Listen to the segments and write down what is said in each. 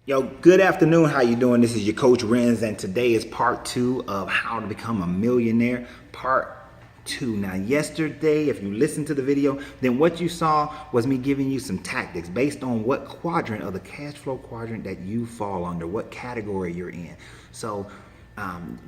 Yo, good afternoon. How you doing? This is your coach Renz, and today is part 2 of how to become a millionaire. Part 2. Now, yesterday, if you listened to the video, then what you saw was me giving you some tactics based on what quadrant of the cash flow quadrant that you fall under, what category you're in. So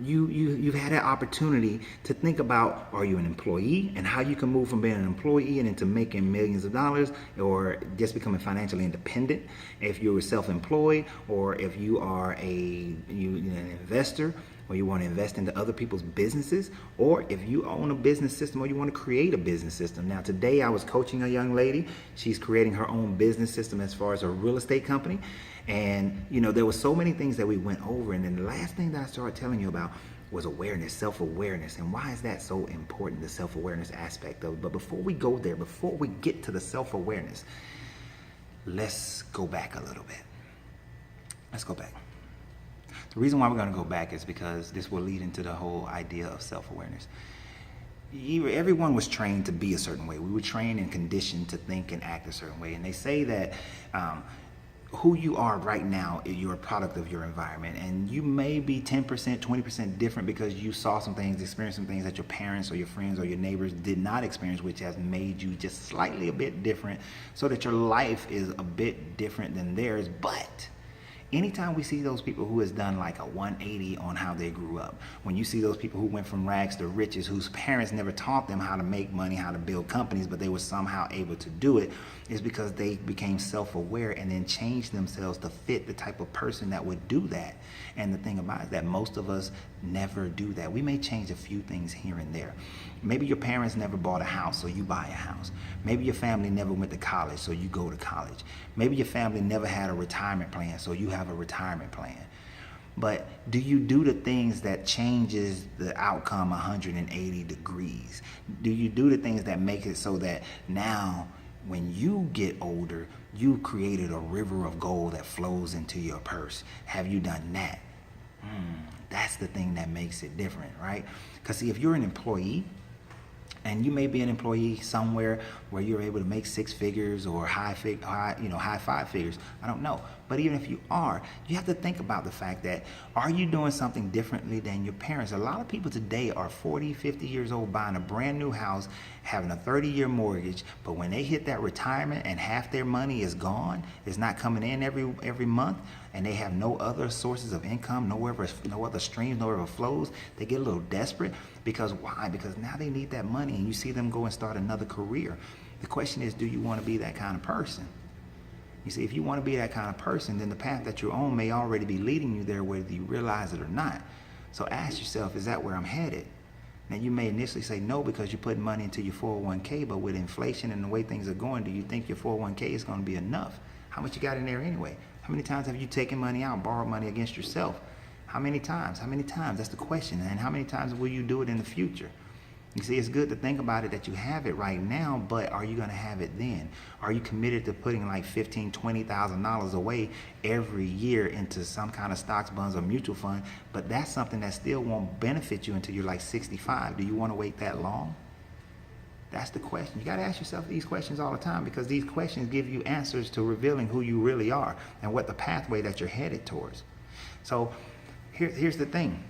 you've had an opportunity to think about, are you an employee, and how you can move from being an employee and into making millions of dollars, or just becoming financially independent if you're self-employed, or if you are an investor, or you want to invest into other people's businesses, or if you own a business system or you want to create a business system. Now, today I was coaching a young lady. She's creating her own business system as far as a real estate company. And, there were so many things that we went over. And then the last thing that I started telling you about was awareness, self-awareness. And why is that so important, the self-awareness aspect of it? But before we go there, before we get to the self-awareness, let's go back a little bit. Let's go back. The reason why we're going to go back is because this will lead into the whole idea of self-awareness. Everyone was trained to be a certain way. We were trained and conditioned to think and act a certain way. And they say that who you are right now, you're a product of your environment. And you may be 10%, 20% different because you saw some things, experienced some things that your parents or your friends or your neighbors did not experience, which has made you just slightly a bit different, so that your life is a bit different than theirs. But anytime we see those people who has done like a 180 on how they grew up, when you see those people who went from rags to riches, whose parents never taught them how to make money, how to build companies, but they were somehow able to do it, is because they became self-aware and then changed themselves to fit the type of person that would do that. And the thing about it is that most of us never do that. We may change a few things here and there. Maybe your parents never bought a house, so you buy a house. Maybe your family never went to college, so you go to college. Maybe your family never had a retirement plan, so you have a retirement plan. But do you do the things that changes the outcome 180 degrees? Do you do the things that make it so that now when you get older, you created a river of gold that flows into your purse? Have you done that? That's the thing that makes it different, right? Because see, if you're an employee, and you may be an employee somewhere where you're able to make 6 figures or high 5 figures. I don't know. But even if you are, you have to think about the fact that, are you doing something differently than your parents? A lot of people today are 40, 50 years old, buying a brand new house, having a 30-year mortgage, but when they hit that retirement and half their money is gone, it's not coming in every month, and they have no other sources of income, no other streams, no other flows, they get a little desperate. Because why? Because now they need that money, and you see them go and start another career. The question is, do you want to be that kind of person? You see, if you want to be that kind of person, then the path that you're on may already be leading you there, whether you realize it or not. So ask yourself, is that where I'm headed? Now, you may initially say no because you're putting money into your 401k, but with inflation and the way things are going, do you think your 401k is going to be enough? How much you got in there anyway? How many times have you taken money out, borrowed money against yourself? How many times? How many times? That's the question. And how many times will you do it in the future? You see, it's good to think about it that you have it right now, but are you going to have it then? Are you committed to putting like $15,000, $20,000 away every year into some kind of stocks, bonds, or mutual fund? But that's something that still won't benefit you until you're like 65. Do you want to wait that long? That's the question. You got to ask yourself these questions all the time, because these questions give you answers to revealing who you really are and what the pathway that you're headed towards. So here's the thing.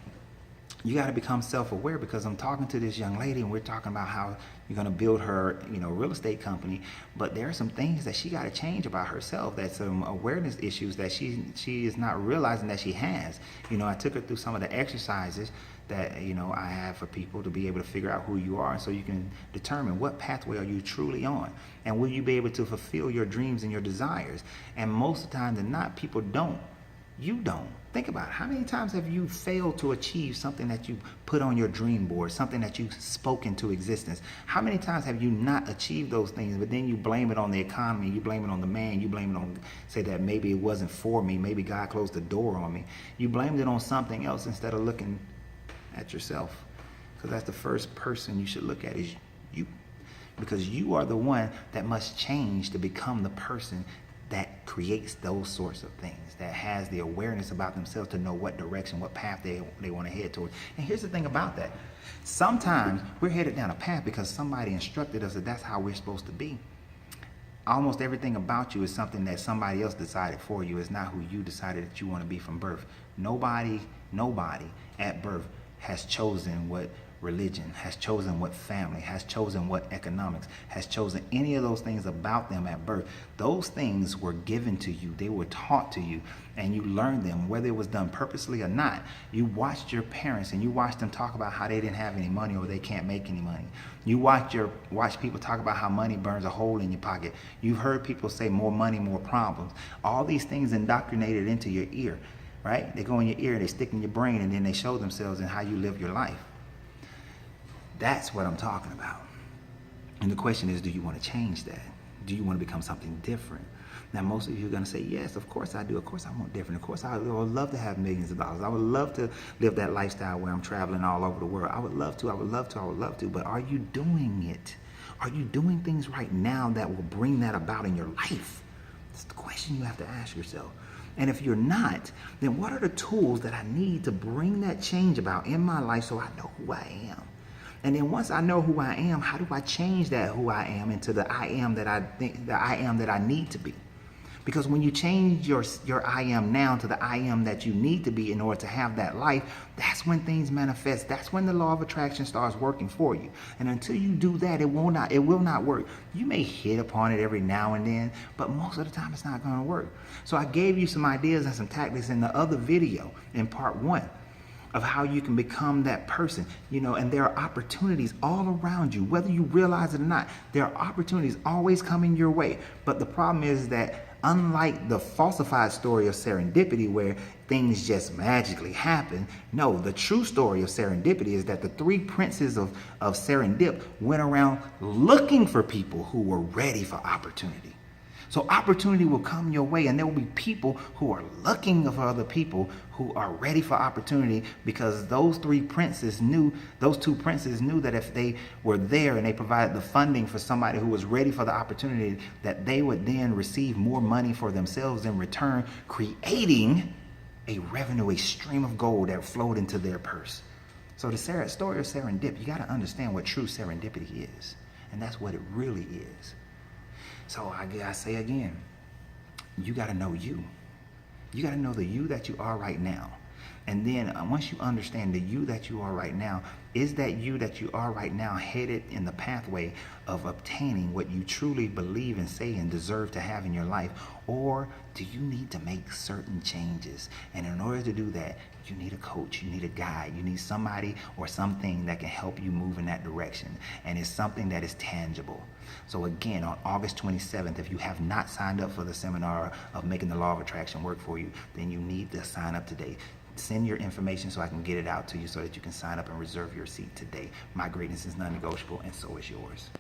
You got to become self-aware, because I'm talking to this young lady and we're talking about how you're going to build her, real estate company. But there are some things that she got to change about herself. That's some awareness issues that she is not realizing that she has. I took her through some of the exercises that, I have for people to be able to figure out who you are, so you can determine what pathway are you truly on, and will you be able to fulfill your dreams and your desires. And most of the time than not, people don't. You don't. Think about it. How many times have you failed to achieve something that you put on your dream board, something that you spoke into existence? How many times have you not achieved those things, but then you blame it on the economy, you blame it on the man, you blame it on, say that maybe it wasn't for me, maybe God closed the door on me. You blamed it on something else instead of looking at yourself, because that's the first person you should look at, is you. Because you are the one that must change to become the person that creates those sorts of things, that has the awareness about themselves to know what direction, what path they want to head towards. And here's the thing about that. Sometimes we're headed down a path because somebody instructed us that that's how we're supposed to be. Almost everything about you is something that somebody else decided for you. It's not who you decided that you want to be from birth. Nobody at birth has chosen what religion, has chosen what family, has chosen what economics, has chosen any of those things about them at birth. Those things were given to you. They were taught to you, and you learned them, whether it was done purposely or not. You watched your parents and you watched them talk about how they didn't have any money or they can't make any money. You watch people talk about how money burns a hole in your pocket. You've heard people say more money, more problems. All these things indoctrinated into your ear, right? They go in your ear, they stick in your brain, and then they show themselves in how you live your life. That's what I'm talking about. And the question is, do you want to change that? Do you want to become something different? Now, most of you are going to say, yes, of course I do. Of course I want different. Of course I would love to have millions of dollars. I would love to live that lifestyle where I'm traveling all over the world. I would love to. But are you doing it? Are you doing things right now that will bring that about in your life? That's the question you have to ask yourself. And if you're not, then what are the tools that I need to bring that change about in my life so I know who I am? And then once I know who I am, how do I change that who I am into the I am that I need to be? Because when you change your I am now to the I am that you need to be in order to have that life, that's when things manifest. That's when the law of attraction starts working for you. And until you do that, it will not work. You may hit upon it every now and then, but most of the time it's not going to work. So I gave you some ideas and some tactics in the other video in part 1. Of how you can become that person, and there are opportunities all around you, whether you realize it or not. There are opportunities always coming your way. But the problem is that unlike the falsified story of serendipity where things just magically happen, no, the true story of serendipity is that the 3 princes of serendip went around looking for people who were ready for opportunity. So opportunity will come your way, and there will be people who are looking for other people who are ready for opportunity, because those 2 princes knew that if they were there and they provided the funding for somebody who was ready for the opportunity, that they would then receive more money for themselves in return, creating a revenue, a stream of gold that flowed into their purse. So the story of serendip, you got to understand what true serendipity is, and that's what it really is. So I say again, you got to know you. You got to know the you that you are right now. And then once you understand the you that you are right now, is that you that you are right now headed in the pathway of obtaining what you truly believe and say and deserve to have in your life? Or do you need to make certain changes? And in order to do that, you need a coach, you need a guide, you need somebody or something that can help you move in that direction. And it's something that is tangible. So again, on August 27th, if you have not signed up for the seminar of Making the Law of Attraction Work for You, then you need to sign up today. Send your information so I can get it out to you so that you can sign up and reserve your seat today. My greatness is non-negotiable, and so is yours.